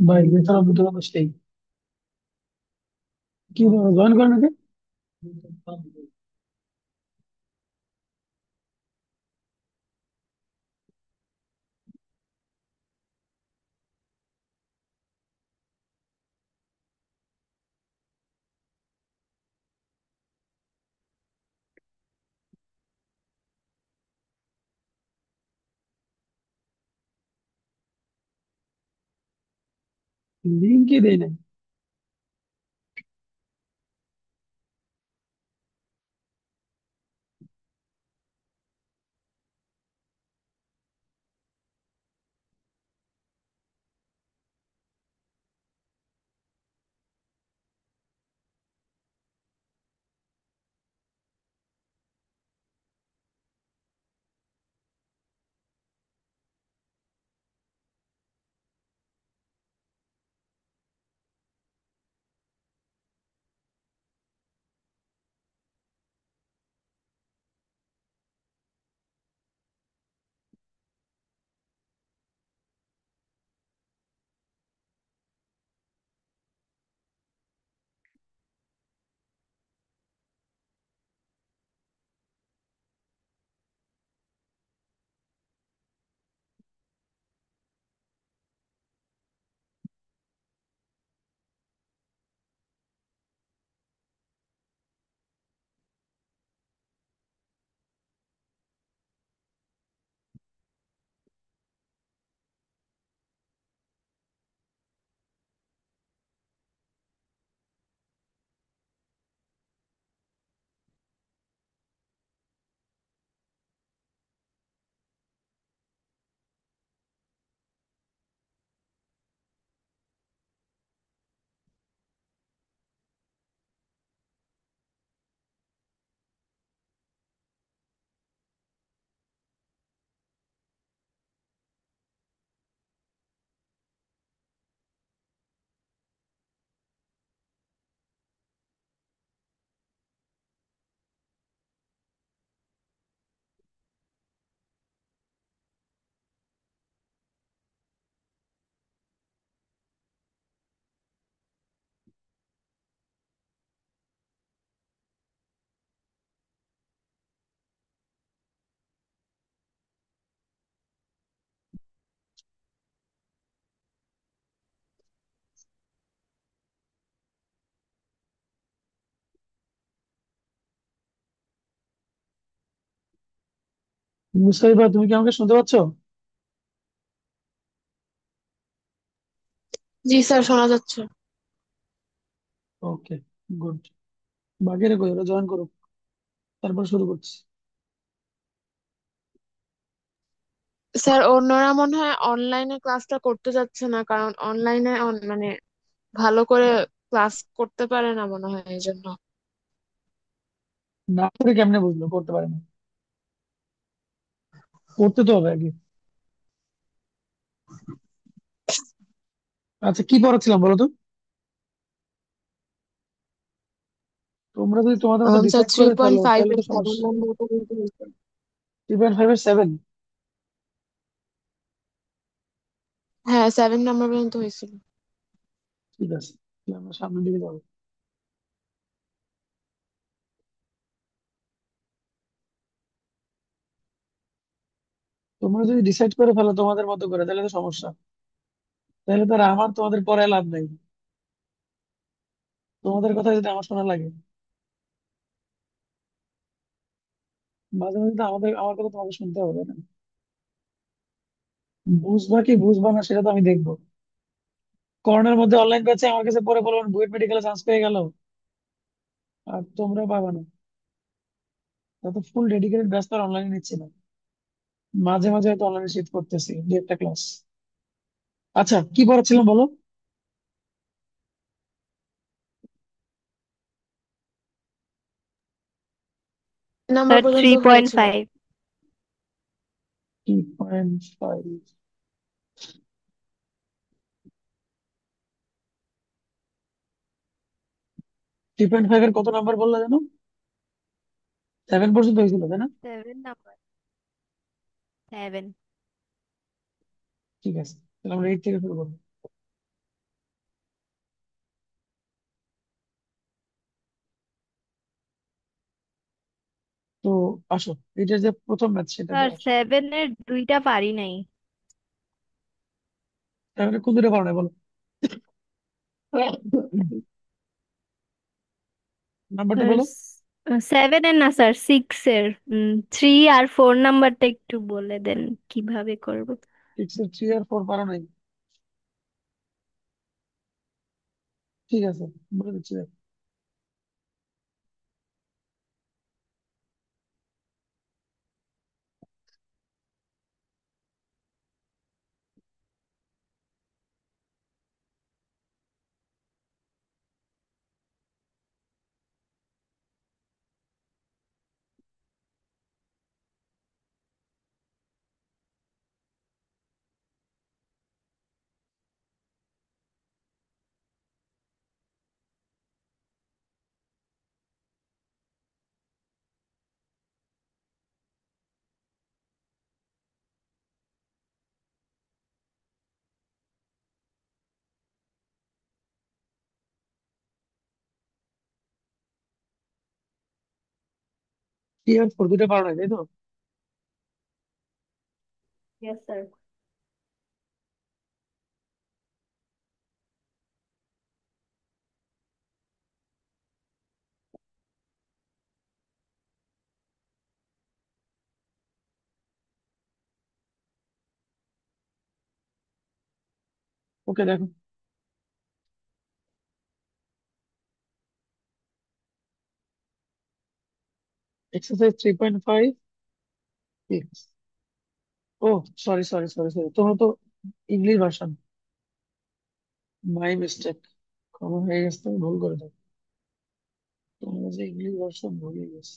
ভাই বেতন অভিজ্ঞতা তো সেই। কি জয়েন করেন নাকি? লিঙ্কই দেয় নাই। মুসাইবা, তুমি কি আমাকে শুনতে পাচ্ছ? জি স্যার, শোনা যাচ্ছে। ওকে, গুড। বাকি রেখো, ওরা জয়েন করো, তারপর শুরু করছি। স্যার, অন্যরা মনে হয় অনলাইনে ক্লাসটা করতে যাচ্ছে না, কারণ অনলাইনে মানে ভালো করে ক্লাস করতে পারে না মনে হয়, এই জন্য। না করে কেমনে বুঝলো করতে পারে না? করতে তো হবে আগে। আচ্ছা, কি পড়াচ্ছিলাম বলো তো? তোমরা যদি তোমাদের মতো স্যার, ডিসাইড থ্রি করে পয়েন্ট ফেলো ফাইভ তাহলে এর তো সেভেন সমস্যা। নাম্বার পর্যন্ত হয়েছে। 3.5 এর 7? হ্যাঁ, 7 নাম্বার পর্যন্ত হয়েছিল। ঠিক আছে, তাহলে আমরা সামনের দিকে যাবো। তোমরা যদি ডিসাইড করে ফেলো তোমাদের মতো করে তাহলে তো সমস্যা। তাহলে তো আর আমার তোমাদের পড়ায় লাভ নাই। তোমাদের কথা যদি আমার শোনা লাগে, মাঝে মাঝে তো আমার কথা তোমাকে শুনতে হবে না? বুঝবা কি বুঝবা না সেটা তো আমি দেখবো। করোনার মধ্যে অনলাইন ব্যাচে আমার কাছে পড়ে বলবেন বুয়েট মেডিকেলে চান্স পেয়ে গেল, আর তোমরা পাবা না। তা তো ফুল ডেডিকেটেড ব্যাচ তো অনলাইনে নিচ্ছে না। মাঝে মাঝে হয়তো অনলাইনে শিফট করতেছি দু একটা ক্লাস। আচ্ছা, কি পড়াচ্ছিলাম বলো? নাম্বার স্যার থ্রি পর্যন্ত পয়েন্ট হয়েছিল। ফাইভ 3.5? 3.5 এর কত নাম্বার বললা জানো? 7 পর্যন্ত হয়েছিল তাই না? 7 নাম্বার। 7। ঠিক আছে, তাহলে আমরা 8 থেকে শুরু করবো। তো আসো, এটা যে প্রথম ম্যাচ সেটাতে স্যার আসো। 7-এর দুইটা পারি নাই। তাহলে কোন দুটো পারো না বলো? নাম্বারটা স্যার বলো। 7-এর না স্যার, 6-এর। 3 আর 4 নাম্বারটা একটু বলে দেন কিভাবে করব। 6 আর 3 আর 4 পারো নাই? ঠিক আছে, বলে দিচ্ছি দেখো। থ্রি আর ফোর দুটো পারো নাই, তাই তো? Yes sir. ওকে দেখো, এক্সারসাইজ 3.5। ও, সরি সরি সরি সরি, তোমরা তো ইংলিশ ভার্সন। মাই মিস্টেক, ক্ষমা হয়ে গেছে, তুমি ভুল করে দাও। তোমরা যে ইংলিশ ভার্সন ভুলে গেছে।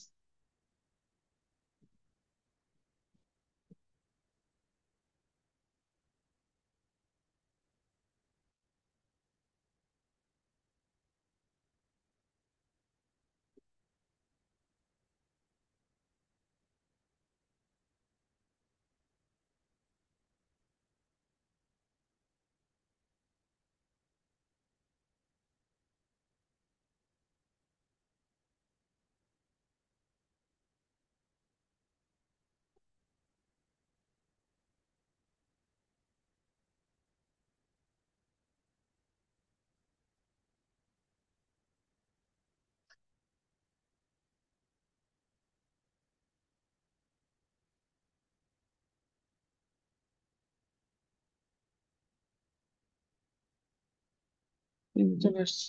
চলে আসছে।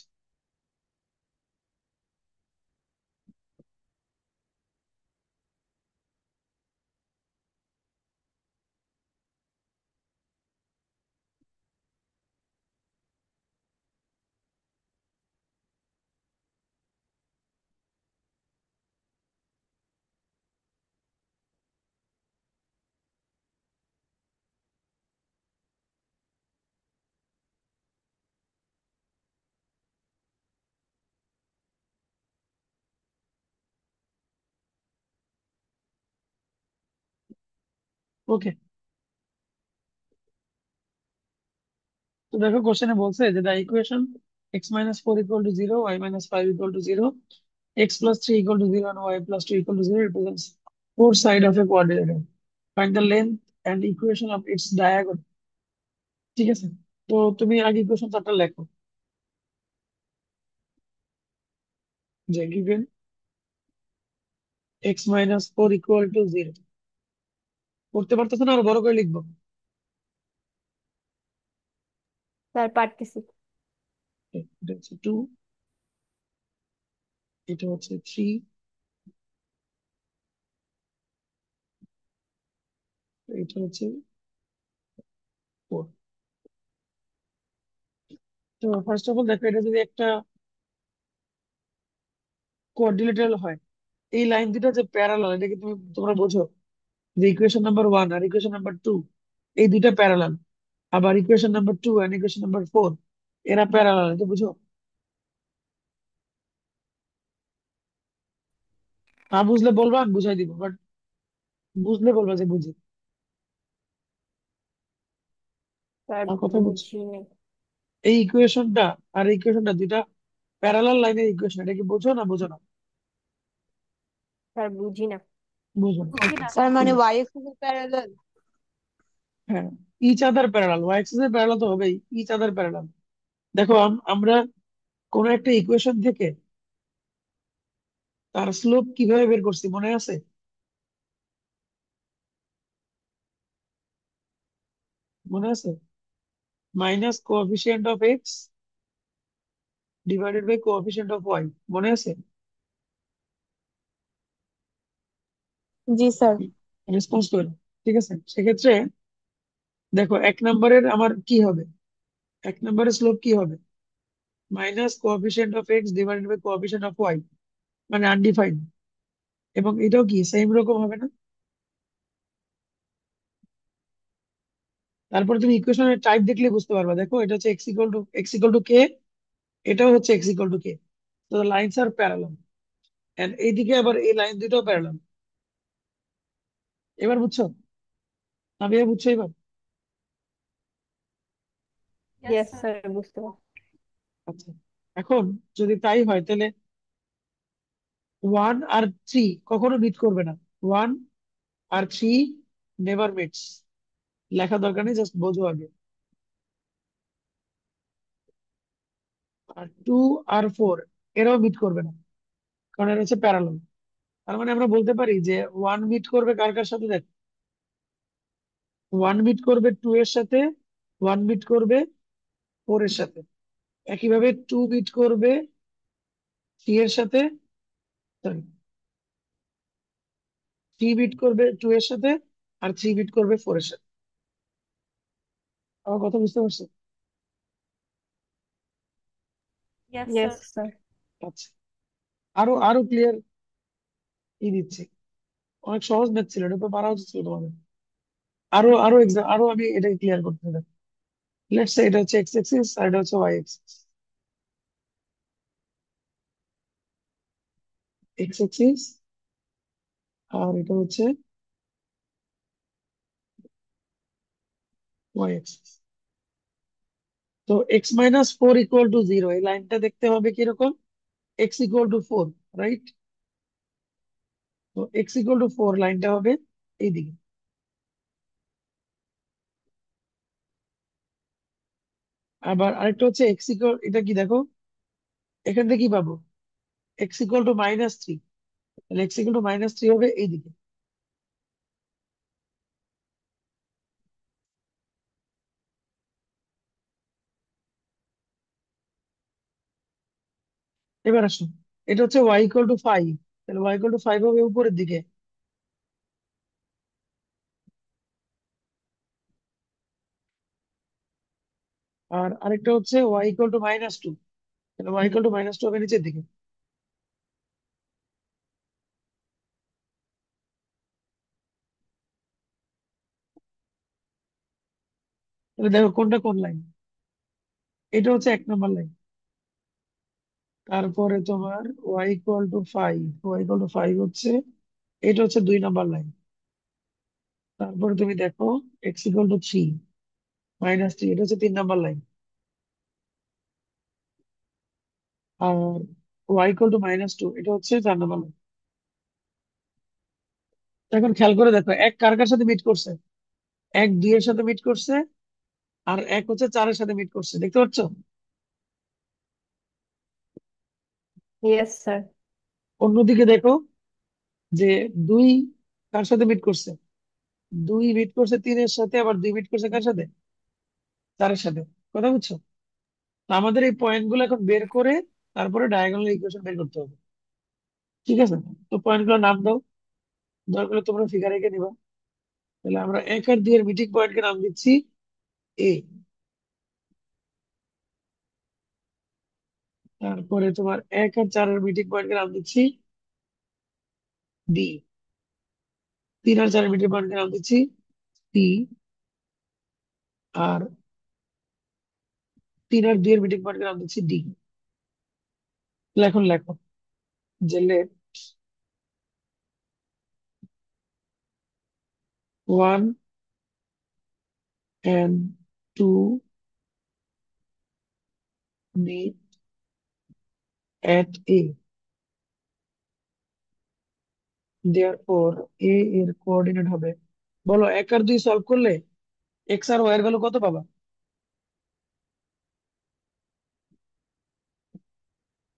ওকে, তো দেখো কোশ্চেনে বলছে যে the equation x-4 = 0, y-5 = 0, x+3 = 0 and y+2 = 0 represents four side of a quadrilateral. Find the length and equation of its diagonal. ঠিক আছে, তো তুমি আগে ইকুয়েশন চারটা লেখো। যে given x-4 = 0, করতে পারতেছো না? আরো বড় করে লিখবো? স্যার পারতেছি। এটা হচ্ছে 2, এটা হচ্ছে 3, এটা হচ্ছে 4। তো ফার্স্ট অফ অল দেখো, এটা যদি একটা কোয়াড্রিলেটারাল হয়, এই লাইন দুটো যে প্যারালাল, এটা কি তোমরা বোঝো? যে ইকুয়েশন নাম্বার 1 আর ইকুয়েশন নাম্বার 2, এই দুইটা প্যারালাল। আবার ইকুয়েশন নাম্বার 2 আর ইকুয়েশন নাম্বার 4, এরা প্যারালাল, এটা বুঝো? না বুঝলে বলবা, আমি বুঝাই দিব, বাট বুঝলে বলবা যে বুঝি। স্যার আমার কথা বুঝছো? বুঝিনি। এই ইকুয়েশনটা আর ইকুয়েশনটা দুইটা প্যারালাল লাইনের ইকুয়েশন, এটা কি বোঝো না বোঝো না? স্যার বুঝি না। বুঝো না, ওকে, স্যার ঠিক মানে আছে। ওয়াই এক্সিস এর প্যারালাল। হ্যাঁ, each other parallel, Y axis এর প্যারালাল তো হবেই, ইচ আদার প্যারালাল। দেখো আমরা কোন একটা ইকুয়েশন থেকে তার স্লোপ কিভাবে বের করছি মনে আছে? মনে আছে? Minus coefficient of X divided by coefficient of Y, মনে আছে? জি স্যার। রেসপন্স করো, ঠিক আছে। সেক্ষেত্রে দেখো এক নম্বরের আমার কি হবে, এক নম্বরের স্লোপ কি হবে? Minus coefficient of X divided by coefficient of Y, মানে আনডিফাইন্ড। এবং এটাও কি সেম রকম হবে না? তারপরে তুমি ইকুয়েশনের টাইপ দেখলে বুঝতে পারবা, দেখো এটা হচ্ছে এক্স ইকুয়াল টু কে, এটাও হচ্ছে এক্স ইকুয়াল টু কে। তো লাইনস আর প্যারালাল, এন্ড এইদিকে আবার এই লাইন দুটোও প্যারালাল। এবার বুঝছো? আমি বুঝছো এবার? ইয়েস স্যার, বুঝতে পারছি। আচ্ছা, এখন যদি তাই হয় তাহলে ওয়ান আর থ্রি কখনো মিট করবে না। ওয়ান আর থ্রি নেভার মিটস, লেখা দরকার নেই, জাস্ট বোঝো আগে। আর টু আর ফোর এরাও মিট করবে না, কারণ এরা হচ্ছে প্যারালাল। তার মানে আমরা বলতে পারি যে ওয়ান মিট করবে কার কার সাথে, দেখ, ওয়ান মিট করবে টু এর সাথে, ওয়ান মিট করবে ফোর এর সাথে, একইভাবে টু মিট করবে থ্রি এর সাথে, সরি, থ্রি মিট করবে টু এর সাথে, আর থ্রি মিট করবে ফোর এর সাথে। আমার কথা বুঝতে পারছো? Yes sir. আচ্ছা, আরো আরো ক্লিয়ার দিচ্ছি। অনেক সহজ ম্যাথ ছিল, এটা তো পারা উচিত ছিল তোমাদের। আরো আরো এক্সাম, আরো আমি এটা ক্লিয়ার করতে দেব। লেটস সে এটা হচ্ছে এক্স এক্সিস আর এটা হচ্ছে ওয়াই এক্সিস। এক্স এক্সিস আর এটা হচ্ছে ওয়াই এক্সিস। তো x minus four equal to zero, এই লাইনটা দেখতে হবে কিরকম? X equal two four, right? তো এক্স ইকুয়াল টু ফোর লাইনটা হবে এইদিকে। আবার আরেকটা হচ্ছে এক্স ইকুয়াল, এটা কি দেখো, এখান থেকে কি পাবো? X equal to minus three, তাহলে X equal to minus three হবে এইদিকে। এবার আসুন, এটা হচ্ছে ওয়াই ইকুয়াল টু ফাইভ, তাহলে ওয়াই ইকুয়াল টু ফাইভ হবে উপরের দিকে। আর আরেকটা হচ্ছে Y equal to minus two, তাহলে Y equal to minus two হবে নিচের দিকে। তাহলে দেখো কোনটা কোন লাইন, এটা হচ্ছে এক নম্বর লাইন। তারপরে তোমার Y equal to five, Y equal to five হচ্ছে, এটা হচ্ছে দুই নম্বর লাইন। তারপরে তুমি দেখো X equal to three minus three, এটা হচ্ছে তিন নম্বর লাইন। আর Y equal to minus two, এটা হচ্ছে চার নম্বর লাইন। এখন খেয়াল করে দেখো এক কার কার সাথে মিট করছে, এক দুই এর সাথে মিট করছে, আর এক হচ্ছে চারের সাথে মিট করছে, দেখতে পাচ্ছ? Yes sir. অন্যদিকে দেখো যে দুই কার সাথে মিট করছে, দুই মিট করছে তিনের সাথে, আবার দুই মিট করছে কার সাথে, চারের সাথে। কথা বুঝছো? তো আমাদের এই পয়েন্ট গুলো এখন বের করে তারপরে ডায়াগোনাল ইকুয়েশন বের করতে হবে, ঠিক আছে? তো পয়েন্ট গুলো নাম দাও, দরকার হলে তোমরা ফিগার এঁকে দিবা। তাহলে আমরা এক আর দুই এর মিটিং পয়েন্টকে নাম দিচ্ছি এ। তারপরে তোমার এক আর চারের মিটিং পয়েন্টকে নাম দিচ্ছি ডি। তিন আর চারের মিটিং পয়েন্টকে নাম দিচ্ছি সি। আর তিন আর দুই এর মিটিং পয়েন্টকে নাম দিচ্ছি ডি। এখন লেখো যে let one and two meet at A. Therefore A এর কোঅর্ডিনেট হবে, বলো 1 আর 2 সলভ করলে এক্স আর ওয়াই এর ভ্যালু কত পাবা?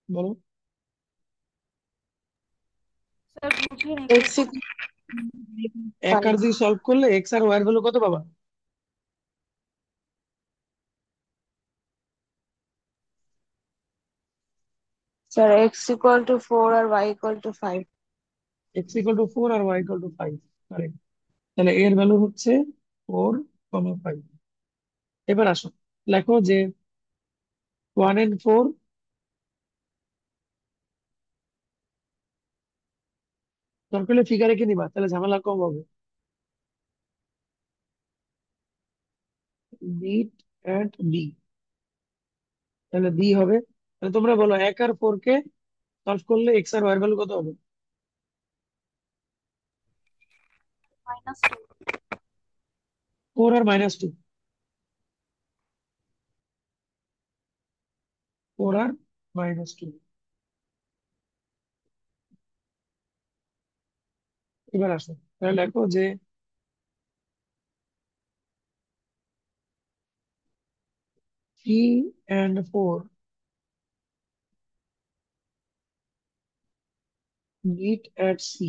বলো। স্যার বুঝিনি একটু এক্স বলুন। 1 আর 2 সলভ করলে এক্স আর ওয়াই এর ভ্যালু কত পাবা? স্যার x = 4 আর y = 5। x = 4 আর y = 5, কারেক্ট। তাহলে এর ভ্যালু হচ্ছে 4, 5। এবার আসো, লেখো যে 1 and 4 দরকার হলে ফিগারে রেখে নিবা, তাহলে ঝামেলা কম হবে। মিট এট বি, তাহলে বি হবে। তাহলে তোমরা বলো 1 আর 4 কে সলভ করলে এক্স আর ওয়াই এর ভ্যালু কত হবে? -2। 4 আর -2, 4 আর -2। এবার আসো, তাহলে লেখো যে 3 and 4 মিট এট সি।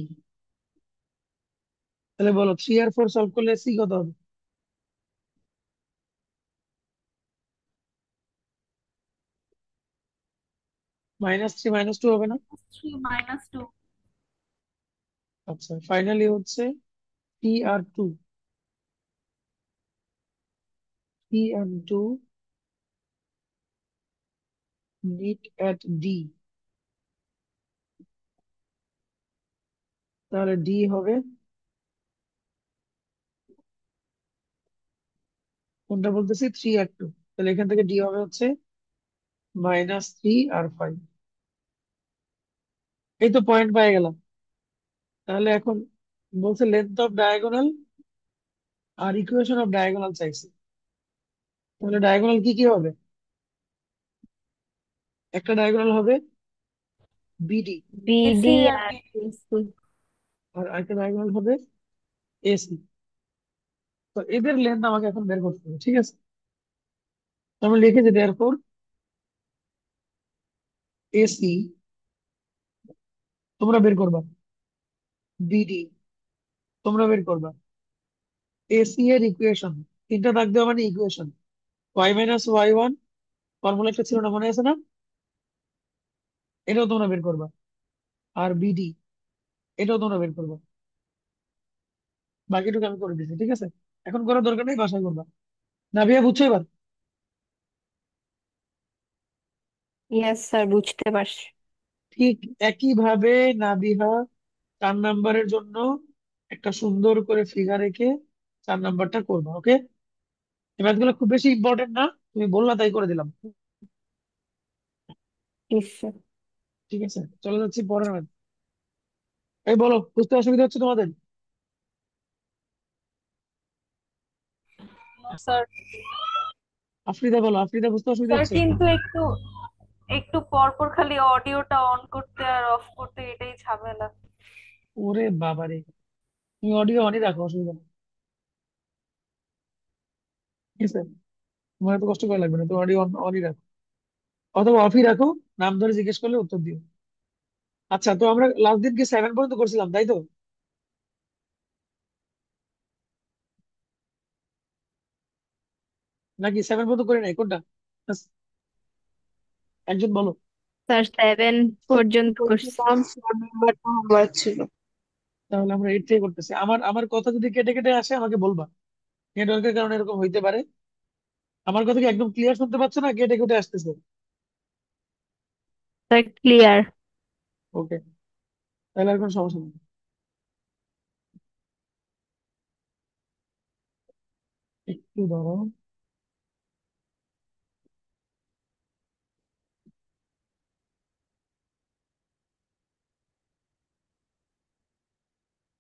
তাহলে বলো 3 আর 4 সলভ করলে সি কত হবে? -3 -2 হবে না? -3 - 2। আচ্ছা, ফাইনালি হচ্ছে 3 আর 2, 3 and 2 মিট এট ডি। তাহলে ডি হবে, কোনটা বলতেছি, 3 আর 2। তাহলে এখান থেকে ডি হবে হচ্ছে -3 আর 5। এই তো পয়েন্ট পেয়ে গেলাম। তাহলে এখন বলছে লেন্থ অফ ডায়াগোনাল আর ইকুয়েশন অফ ডায়াগোনাল চাইছে। তাহলে ডায়াগোনাল কি কি হবে? একটা ডায়াগোনাল হবে বিডি, বিডি এসি আর আর বিডি। এসি। আর একটা ডায়াগোনাল হবে এসি। তো এদের লেন্থ আমাকে এখন বের করতে হবে, ঠিক আছে? তো আমি লিখেছি দেয়ারফর এসি তোমরা বের করবা, বিডি তোমরা বের করবা, এসি এর ইকুয়েশন, তিনটা দাগ দেওয়া মানে ইকুয়েশন। y - y1 ফর্মুলা একটা ছিল না, মনে আছে না? এটাও তোমরা বের করবা। আর বিডি এটাও তোমরা বের করবা। বাকিটুকু আমি করে দিচ্ছি, ঠিক আছে? এখন করার দরকার নেই, বাসায় করবা। না ভাইয়া, বুঝছো এবার? ইয়েস স্যার, বুঝতে পারছি। ঠিক একইভাবে নাবিহা 4 নাম্বারের জন্য একটা সুন্দর করে ফিগার এঁকে 4 নাম্বারটা করবা, ওকে? এই ম্যাথগুলো খুব বেশি ইম্পর্টেন্ট না, তুমি বললা তাই করে দিলাম। Yes sir. ঠিক আছে, চলে যাচ্ছি পরের ম্যাথ। এই বলো, বুঝতে অসুবিধা হচ্ছে তোমাদের? স্যার, আফ্রিদা বলো, আফ্রিদা বুঝতে অসুবিধা স্যার হচ্ছে? কিন্তু একটু একটু পর পর খালি অডিওটা অন করতে আর অফ করতে, এটাই ঝামেলা। ওরে বাবারে, তুমি অডিও অনই রাখো, অসুবিধা নেই, ঠিক আছে? তোমার এত কষ্ট করা লাগবে না, তুমি অডিও অনই রাখো, অথবা অফই রাখো। নাম ধরে জিজ্ঞেস করলে উত্তর দিও। আচ্ছা, তো আমরা লাস্ট দিন কি 7 পর্যন্ত করছিলাম, তাই তো? নাকি 7 পর্যন্ত করি নাই, কোনটা? ব্যাস, একজন বলো। স্যার 7 পর্যন্ত করছি। বলছিলাম 4 নাম্বারটা হোমওয়ার্ক ছিল। তাহলে আমরা 8 থেকে করতেছি। আমার আমার কথা যদি কেটে কেটে আসে আমাকে বলবা, নেটওয়ার্কের কারণে এরকম হইতে পারে। আমার কথা কি একদম ক্লিয়ার শুনতে পাচ্ছ না, কেটে কেটে আসতেছে? Sir clear. ওকে, তাহলে আর কোনো সমস্যা নেই। একটু ধরো,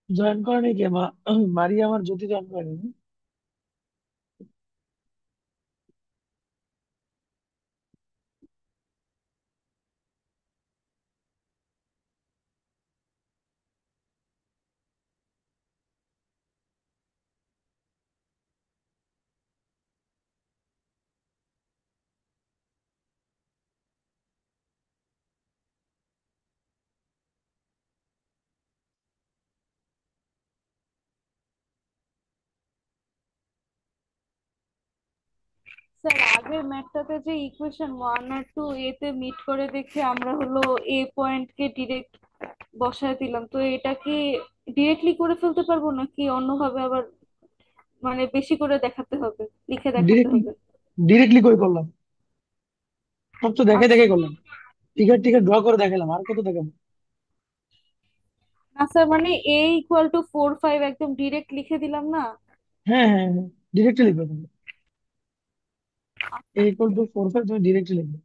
জয়েন করেনি কে মারিয়া আমার জ্যোতি জয়েন করেনি। স্যার আগের ম্যাথটাতে যে ইকুয়েশন 1 আর 2 এতে মিট করে দেখে আমরা হলো এ পয়েন্টকে ডিরেক্ট বসায় দিলাম, তো এটা কি ডিরেক্টলি করে ফেলতে পারবো নাকি অন্যভাবে আবার মানে বেশি করে দেখাতে হবে, লিখে দেখাতে ডিরেক্টলি হবে? ডিরেক্টলি করে করলাম, সব তো দেখে দেখে আচ্ছা। করলাম। টিকার টিকার ড্র করে দেখালাম, আর কত দেখাবো? না স্যার, মানে A = 4 5 একদম ডিরেক্ট লিখে দিলাম না? হ্যাঁ হ্যাঁ হ্যাঁ, ডিরেক্টলি লিখবে তুমি। A = 4 5 তুমি ডিরেক্টলি লিখবে,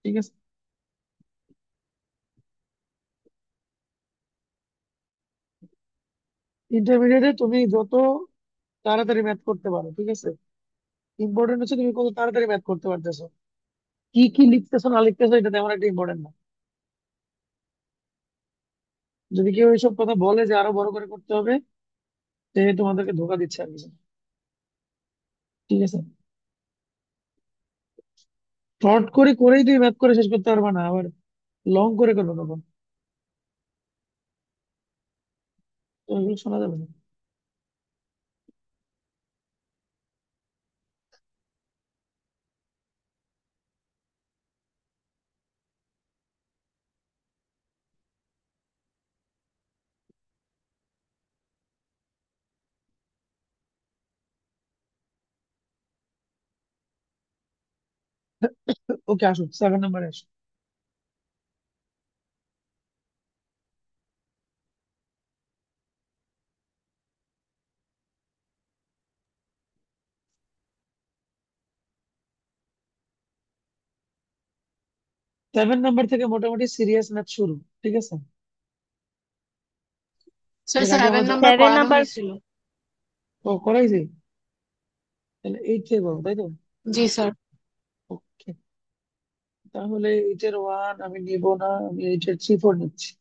ঠিক আছে। ইন্টারমিডিয়েটে তুমি যত তাড়াতাড়ি ম্যাথ করতে পারো, ঠিক আছে। ইম্পর্টেন্ট হচ্ছে তুমি কত তাড়াতাড়ি ম্যাথ করতে পারতেছো। কি কি লিখতেছো না লিখতেছো এটা তেমন একটা ইম্পর্টেন্ট না। যদি কেউ এইসব কথা বলে যে আরো বড় করে করতে হবে, সে তোমাদেরকে ধোকা দিচ্ছে আর কিছু না, ঠিক আছে। শর্ট করে করেই তুমি ম্যাথ করে শেষ করতে পারবে না, আবার লং করে করবে কখন? তো এগুলো শোনা যাবে না। ওকে, আসো 7 নম্বরে আসো। 7 নম্বর থেকে মোটামুটি সিরিয়াস ম্যাথ শুরু, ঠিক আছে। স্যার এর আগে 7 আমাদের নাম্বার সেভেন পড়ানো নাম্বার হয়েছিল। করাইছি, তাহলে 8 থেকে করবো, তাই তো? জি স্যার। ওকে, তাহলে 8-এর 1 আমি নিব না, আমি 8-এর 3 4 নিচ্ছি।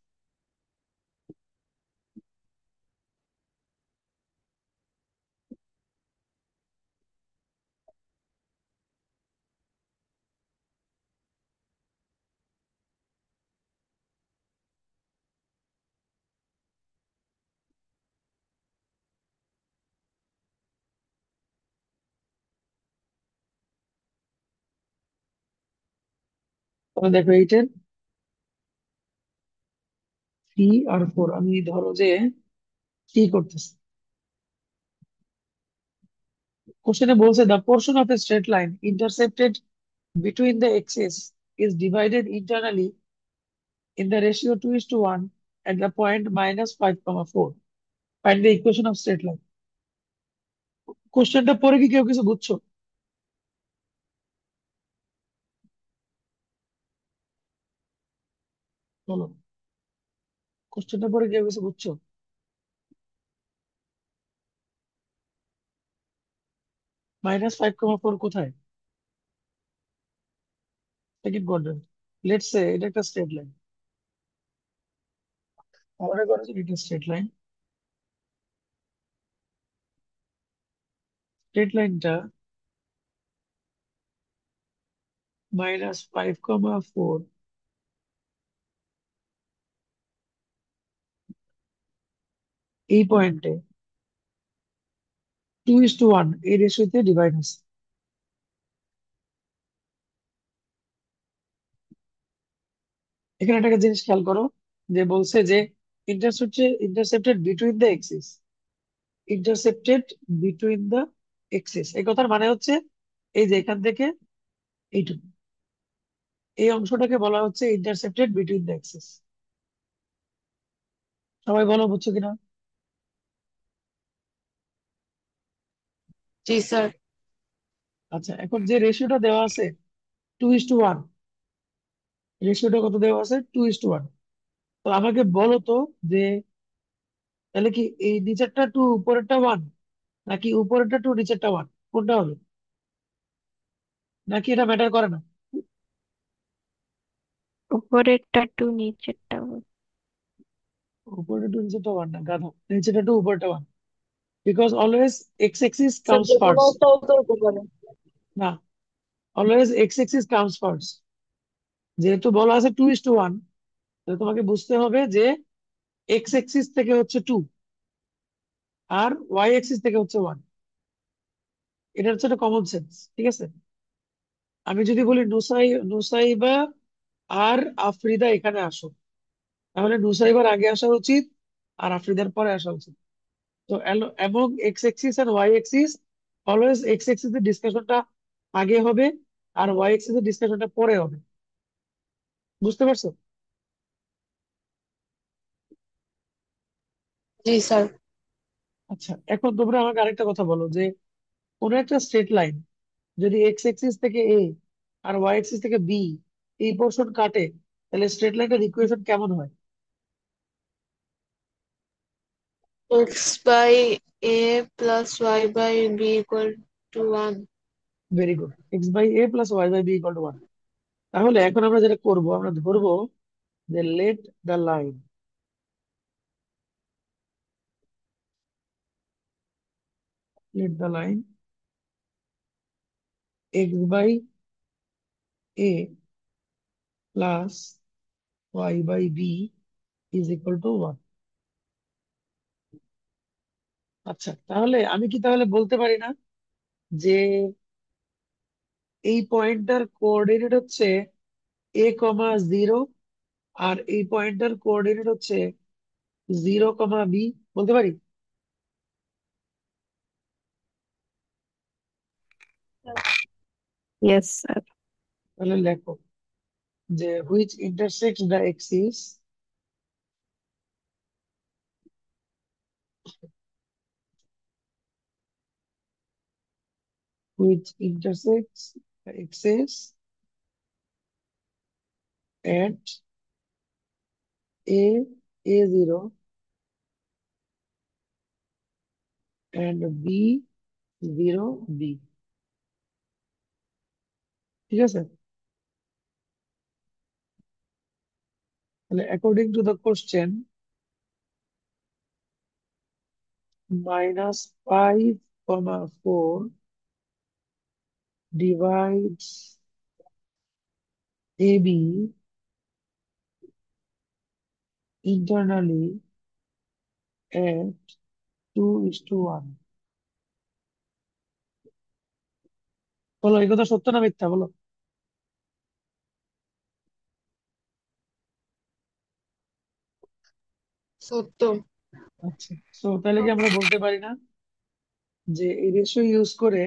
তাহলে দেখো 8-এর 3 আর 4, আমি ধরো যে কি করতেছি, কোশ্চেনে বলছে the portion of a straight line intersected between the axes is divided internally in the ratio 2:1 at the point -5, 4. Find the equation of straight line. কোশ্চেনটা পরে কি কেউ কিছু বুঝছো? বলো, কোশ্চেনটা পরে কেউ কিছু বুঝছো? -5, 4 কোথায়? Second quadrant. লেটস সে এটা একটা স্ট্রেট লাইন, মনে করো যে এটা স্ট্রেট লাইন। স্ট্রেট লাইনটা -5, 4 এই পয়েন্টে 2:1 এই রেশিওতে ডিভাইড হচ্ছে। এখানে একটা জিনিস খেয়াল করো, যে বলছে যে intercepted between the axis, intercepted between the axis, এই কথার মানে হচ্ছে এই যে এখান থেকে এইটুকু, এই অংশটাকে বলা হচ্ছে ইন্টারসেপ্টেড বিটুইন দ্য এক্সিস। সবাই বলো, বুঝছো কিনা? জি স্যার। আচ্ছা, এখন যে রেশিওটা দেওয়া আছে 2:1, রেশিওটা কত দেওয়া আছে? 2:1। তো আমাকে বলো তো যে তাহলে কি এই নিচেরটা 2 উপরেরটা 1, নাকি উপরেরটা 2 নিচেরটা 1, কোনটা হবে? নাকি এটা ম্যাটার করে না? উপরেরটা টু নিচেরটা one। উপরেরটা 2 নিচেরটা 1 না, গাধা, নিচেরটা 2 উপরেরটা 1, because always X axis sir comes যে কোনো ফার্স্ট। একটা তো হতে পারে। না, always X axis comes first. যেহেতু বলা আছে 2:1, তাহলে তোমাকে বুঝতে হবে যে এক্স এক্সিস থেকে হচ্ছে 2 আর ওয়াই এক্সিস থেকে হচ্ছে 1। এটা হচ্ছে একটা কমন সেন্স, ঠিক আছে? আমি যদি বলি নুসাইবা আর আফ্রিদা এখানে আসো, তাহলে নুসাইবার আগে আসা উচিত আর আফ্রিদার পরে আসা উচিত। তো এবং এক্স এক্সিস আর Y axis, always X axis এর ডিসকাশনটা আগে হবে আর ওয়াই এক্সিস এর ডিসকাশনটা পরে হবে। বুঝতে পারছো? জি স্যার। আচ্ছা, এখন তোমরা আমাকে আরেকটা কথা বলো যে কোন একটা স্ট্রেট লাইন যদি এক্স এক্সিস থেকে এ আর ওয়াই এক্সিস থেকে বি এই পোর্শন কাটে, তাহলে স্ট্রেট লাইনটার ইকুয়েশন কেমন হয়? X by A plus Y by B equal to 1। Very good, X by A plus Y by B equal to 1। তাহলে এখন আমরা যেটা করব, আমরা ধরবো যে let the line X by A plus Y by B is equal to 1। আচ্ছা, তাহলে আমি কি তাহলে বলতে পারি না যে এই পয়েন্টটার কোঅর্ডিনেট হচ্ছে a, 0, আর এই পয়েন্টটার কোঅর্ডিনেট হচ্ছে 0, B? বলতে পারি? Yes sir. তাহলে লেখো যে which intersects the axis which intersects the axis at A, A0 and B, 0, B। ঠিক আছে? তাহলে according to the question, -5, 4 divides AB internally at 2:1। বলো, এই কথা সত্য না মিথ্যা, বলো। সত্য। আচ্ছা, তো তাহলে কি আমরা বলতে পারি না যে এই রেশিও ইউজ করে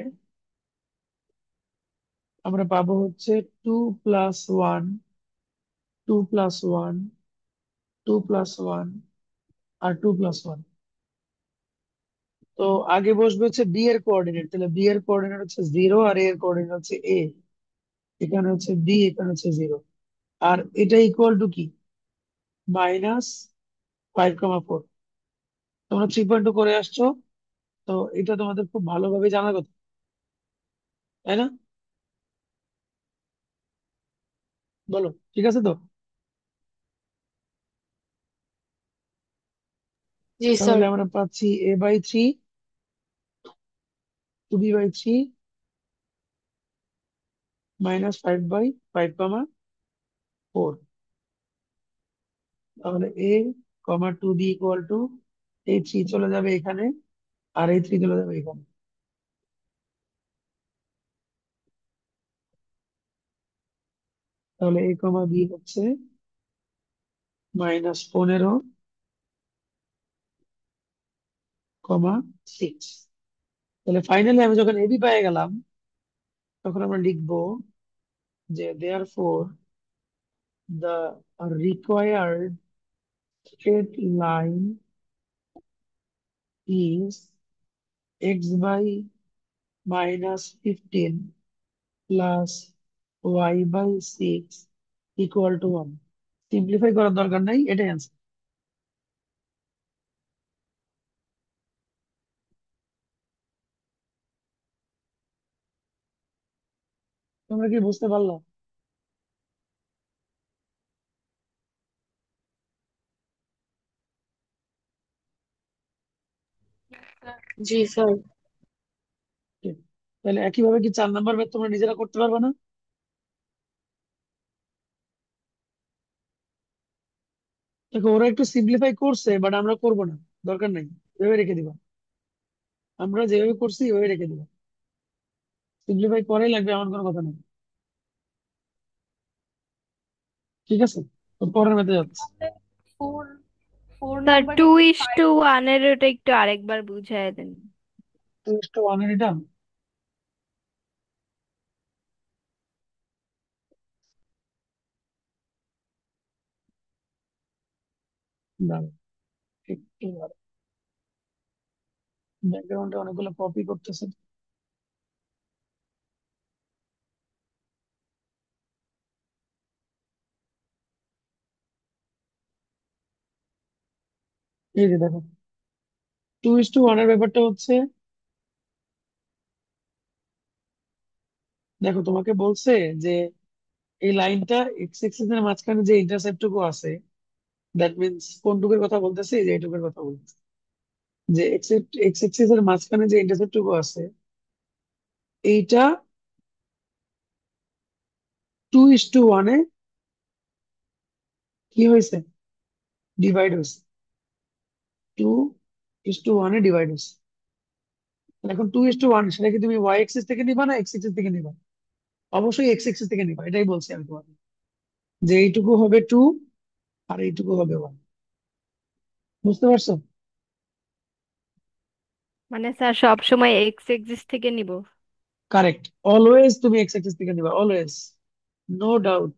আমরা পাবো হচ্ছে 2+1, 2+1, 2+1 আর 2+1? তো আগে বসবে হচ্ছে বি এর কোঅর্ডিনেট, তাহলে বি এর কোঅর্ডিনেট হচ্ছে 0 আর এ এর কোঅর্ডিনেট হচ্ছে এ। এখানে হচ্ছে বি, এখানে হচ্ছে 0। আর এটা ইকুয়াল টু কি? -5, 4। তোমরা 3.2 করে আসছো, তো এটা তোমাদের খুব ভালোভাবে জানার কথা, তাই না? বলো, ঠিক আছে তো? জি স্যার। তাহলে আমরা পাচ্ছি A/3, 2B/3, -5/5, তাহলে A, 2B ইকুয়াল টু এই 3 চলে যাবে এখানে আর এই 3 চলে যাবে এখানে। তাহলে A, B হচ্ছে -15, 6। তাহলে ফাইনালি আমি যখন এবি পেয়ে গেলাম, তখন আমরা লিখবো যে therefore the required straight line is x by -15 plus y by 6 equal to 1। Simplify করার দরকার নাই, এটাই অ্যান্সার। তোমরা কি বুঝতে পারলা? জি স্যার। ঠিক। তাহলে একইভাবে কি 4 নাম্বার ম্যাথ তোমরা নিজেরা করতে পারবে না? দেখো, ওরা একটু সিম্পলিফাই করছে, বাট আমরা করব না, দরকার নাই, এভাবে রেখে দিবা। আমরা যেভাবে করছি ওইভাবে রেখে দিবা। সিম্পলিফাই করাই লাগবে এমন কোনো কথা নেই। ঠিক আছে, তো পরের ম্যাথে যাচ্ছে। ফোর ফোর স্যার নাম্বারে টু কি ইস টু ওয়ানের ওটা একটু আরেকবার বুঝাই দেন। 2:1 এর এটা দাঁড়াও, একটু ব্যাকগ্রাউন্ডে অনেকগুলো কপি করতেছে। এই যে দেখো, 2:1 এর ব্যাপারটা হচ্ছে, দেখো তোমাকে বলছে যে এই লাইনটা এক্স এক্সিস এর মাঝখানে যে ইন্টারসেপ্ট টুকু আছে, দ্যাট মিনস কোনটুকুর কথা বলতেছে, যে এইটুকুর কথা বলতেছে, যে এক্স এক্সিস এর মাঝখানে যে ইন্টারসেপ্ট টুকু আছে, এইটা 2:1 এ কি হয়েছে, ডিভাইড হয়েছে। 2:1 এ ডিভাইড হয়েছে। তাহলে এখন 2:1 সেটা কি তুমি ওয়াই এক্সিস থেকে নিবা না এক্স এক্সিস থেকে নিবা? অবশ্যই এক্স এক্সিস থেকে নিবা, এটাই বলছি আমি তোমাকে, যে এইটুকু হবে 2 আর এইটুকু হবে 1। বুঝতে পারছো? মানে স্যার সব সময় এক্স এক্সিস থেকে নিব? কারেক্ট, অলওয়েজ তুমি এক্স এক্সিস থেকে নিবা, অলওয়েজ, নো ডাউট।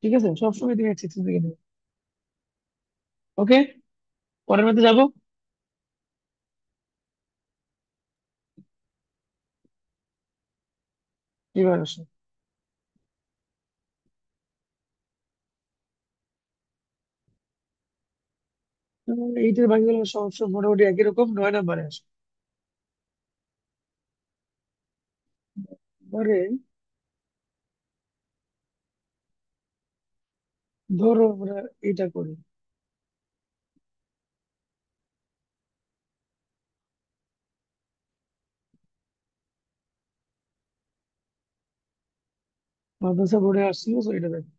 ঠিক আছে, সবসময় তুমি এক্স এক্সিস থেকে নিবে। ওকে, পরের মধ্যে যাবো। এবার আসো, এইটার বাকিগুলো সব সব মোটামুটি একই রকম। 9 নম্বরে আসো। এবারে ধরো আমরা এটা করি, মাদ্রাসা বোর্ডে আসছিল, তো এটা দেখো।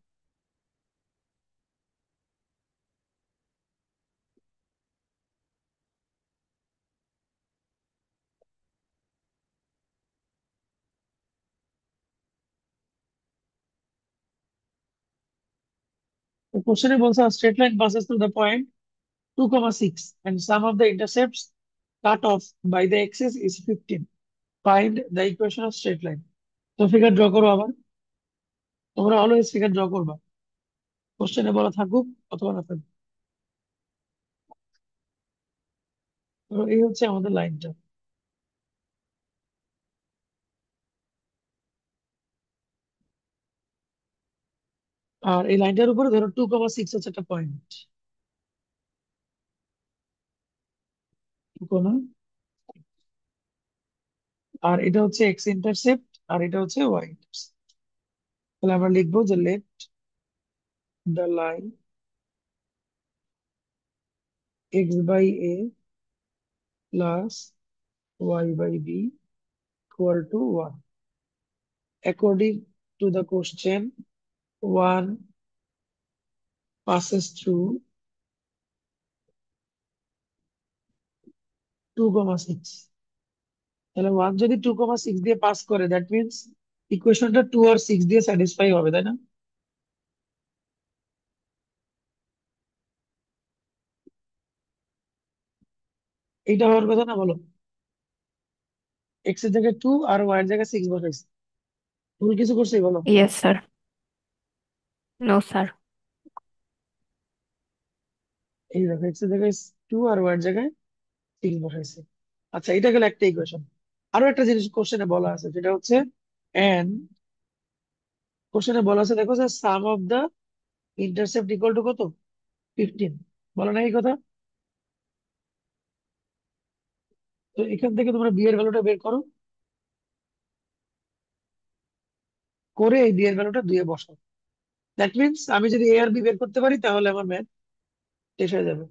The question বলছে a straight line passes through the point 2,6 and sum of the intercepts cut off by the axis is 15. Find the equation of straight line. তো ফিগার ড্র করো আবার, তোমরা অলওয়েজ ফিগার ড্র করবা, কোশ্চেনে বলা থাকুক অথবা না থাকুক। তো এই হচ্ছে আমাদের লাইনটা, আর এই লাইনটার উপরে ধরো 2,6 হচ্ছে একটা পয়েন্ট, 2, আর এটা হচ্ছে এক্স ইন্টারসেপ্ট, আর এটা হচ্ছে ওয়াই ইন্টারসেপ্ট। তাহলে আমরা লিখবো যে let the line X by A plus Y by B equal to 1। According to the question, 1 passes through 2,6। তাহলে 1 যদি 2,6 দিয়ে পাস করে, দ্যাট মিনস ইকুয়েশনটা 2 আর 6 দিয়ে স্যাটিসফাই হবে, তাই না? এইটা হওয়ার কথা না, বলো? এক্স এর জায়গায় 2 আর ওয়াই এর জায়গায় 6 বসাইছে, ভুল কিছু করছি বলো? Yes sir. No sir. এই দেখো, এক্স এর জায়গায় 2 আর ওয়াই এর জায়গায় 6 বসাইছে। আচ্ছা, এটা গেল একটা ইকুয়েশন। আরো একটা জিনিস কোশ্চেনে বলা আছে, যেটা হচ্ছে এন, কোশ্চেনে বলা আছে দেখো, যে sum of the intercept equal to কত, 15। বলো না এই কথা? তো এখান থেকে তোমরা বি এর ভ্যালুটা বের করো, করে এই বি এর ভ্যালুটা 2 এ বসাও। দ্যাট মিনস আমি যদি এ আর বি বের করতে পারি, তাহলে আমার ম্যাথ শেষ হয়ে যাবে।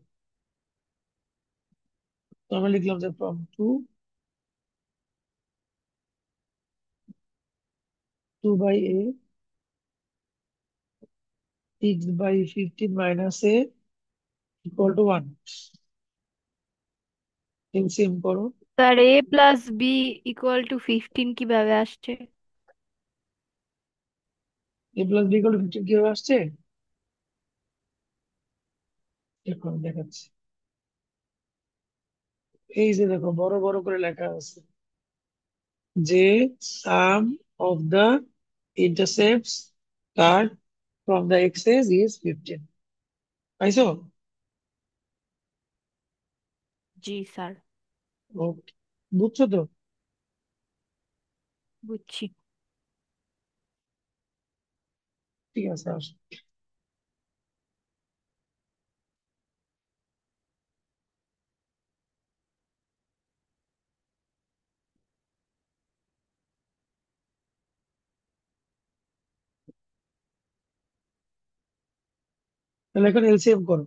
তো আমরা লিখলাম যে from 2/a 6/15 minus a equal to 1। LCM করো। স্যার A+B=15 কিভাবে আসছে? a+b = 15 কিভাবে আসছে এখন দেখাচ্ছি। এই যে দেখো বড় বড় করে লেখা আছে যে sum of the intercepts cut from the axes is 15। পাইছো? জি স্যার, ওকে, বুঝছো তো? বুঝছি। ঠিক আছে, আসো। তাহলে এখন এলসিএম করো।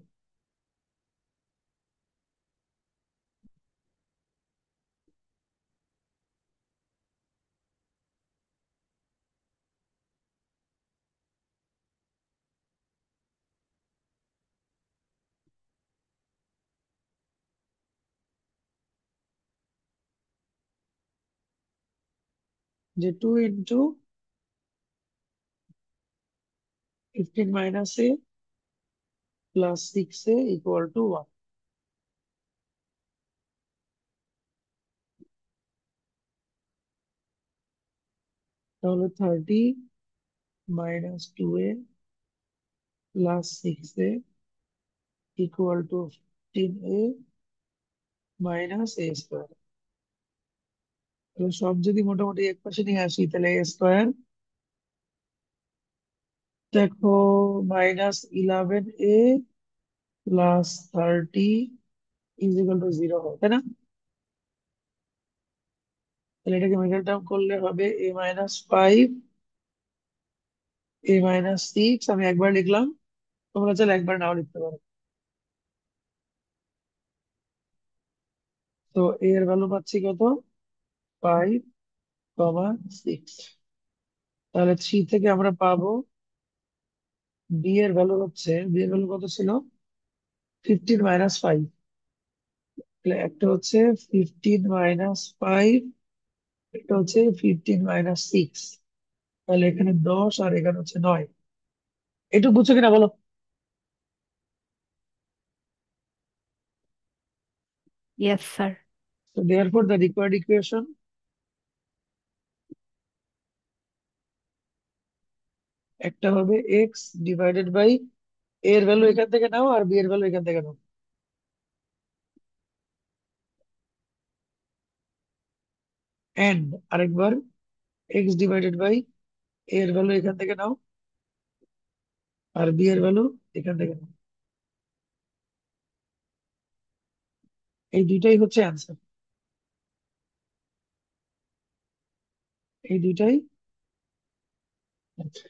যে 2 × 15 - a + 6a = 1। তাহলে 30 - 2a + 6a = 15a - a²। তাহলে সব যদি মোটামুটি এক পাশে নিয়ে আসি তাহলে a², দেখো -11a + 30 = 0 হয়, তাই না? তাহলে এটাকে মিডল টার্ম করলে হবে a-5 a-6। আমি একবার লিখলাম, তোমরা চাইলে একবার নাও লিখতে পারো। তো a এর ভ্যালু পাচ্ছি কত? 5, 6। তাহলে 3 থেকে আমরা পাবো b এর ভ্যালু কত ছিল? 15 - 5। তাহলে একটা হচ্ছে 15 - 5, এটা হচ্ছে 15 - 6। তাহলে এখানে 10 আর এখানে হচ্ছে 9। একটু বুঝছো কিনা বলো? Yes sir. So therefore the required equation একটা হবে x/a এর ভ্যালু এখান থেকে নাও আর b এর ভ্যালু এখান থেকে নাও, এন্ড আরেকবার x/a এর ভ্যালু এখান থেকে নাও আর b এর ভ্যালু এখান থেকে নাও। এই দুইটাই হচ্ছে অ্যান্সার, এই দুইটাই answer।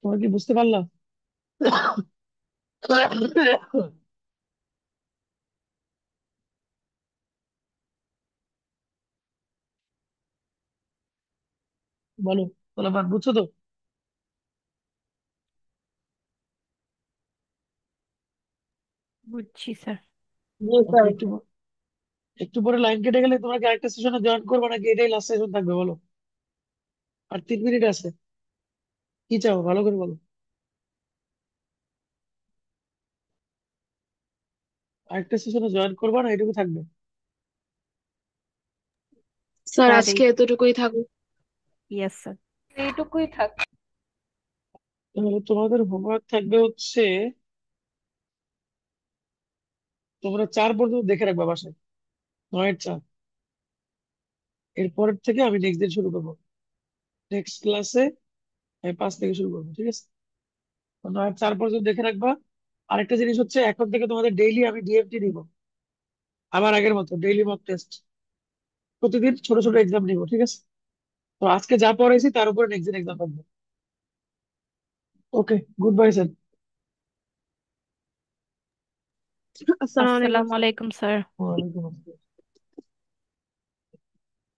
তোমরা কি বুঝতে পারলা? বলো, বলো বুঝছো তো? বুঝছি স্যার। জি ওকে, স্যার। একটু পরে লাইন কেটে গেলে তোমরা কি আরেকটা সেশনে জয়েন করবে নাকি এটাই লাস্ট সেশন থাকবে বলো? আর 3 মিনিট আছে, কি চাও ভালো করে বলো। আরেকটা সেশনে জয়েন করবা না এটুকু থাকবে? স্যার স্যার আজকে এতটুকুই থাকুক। Yes sir. এইটুকুই থাক। তাহলে তোমাদের হোমওয়ার্ক থাকবে হচ্ছে তোমরা 4 পর্যন্ত দেখে রাখবা বাসায়, 9 এর 4। এরপরের থেকে আমি নেক্সট দিন শুরু করবো, নেক্সট ক্লাসে আমি 5 থেকে শুরু করবো, ঠিক আছে? তো 9 এর 4 পর্যন্ত দেখে রাখবা। আরেকটা জিনিস হচ্ছে এখন থেকে তোমাদের ডেইলি আমি ডিএমটি নিব, আবার আগের মতো ডেইলি মক টেস্ট, প্রতিদিন ছোট ছোট এক্সাম নিব, ঠিক আছে? তো আজকে যা পড়াইছি তার উপরে নেক্সট দিন এক্সাম থাকবে। ওকে, গুড বাই স্যার। আসসালামু আলাইকুম আসসালামু স্যার। আলাইকুম স্যার। ওয়ালাইকুম আসসালাম।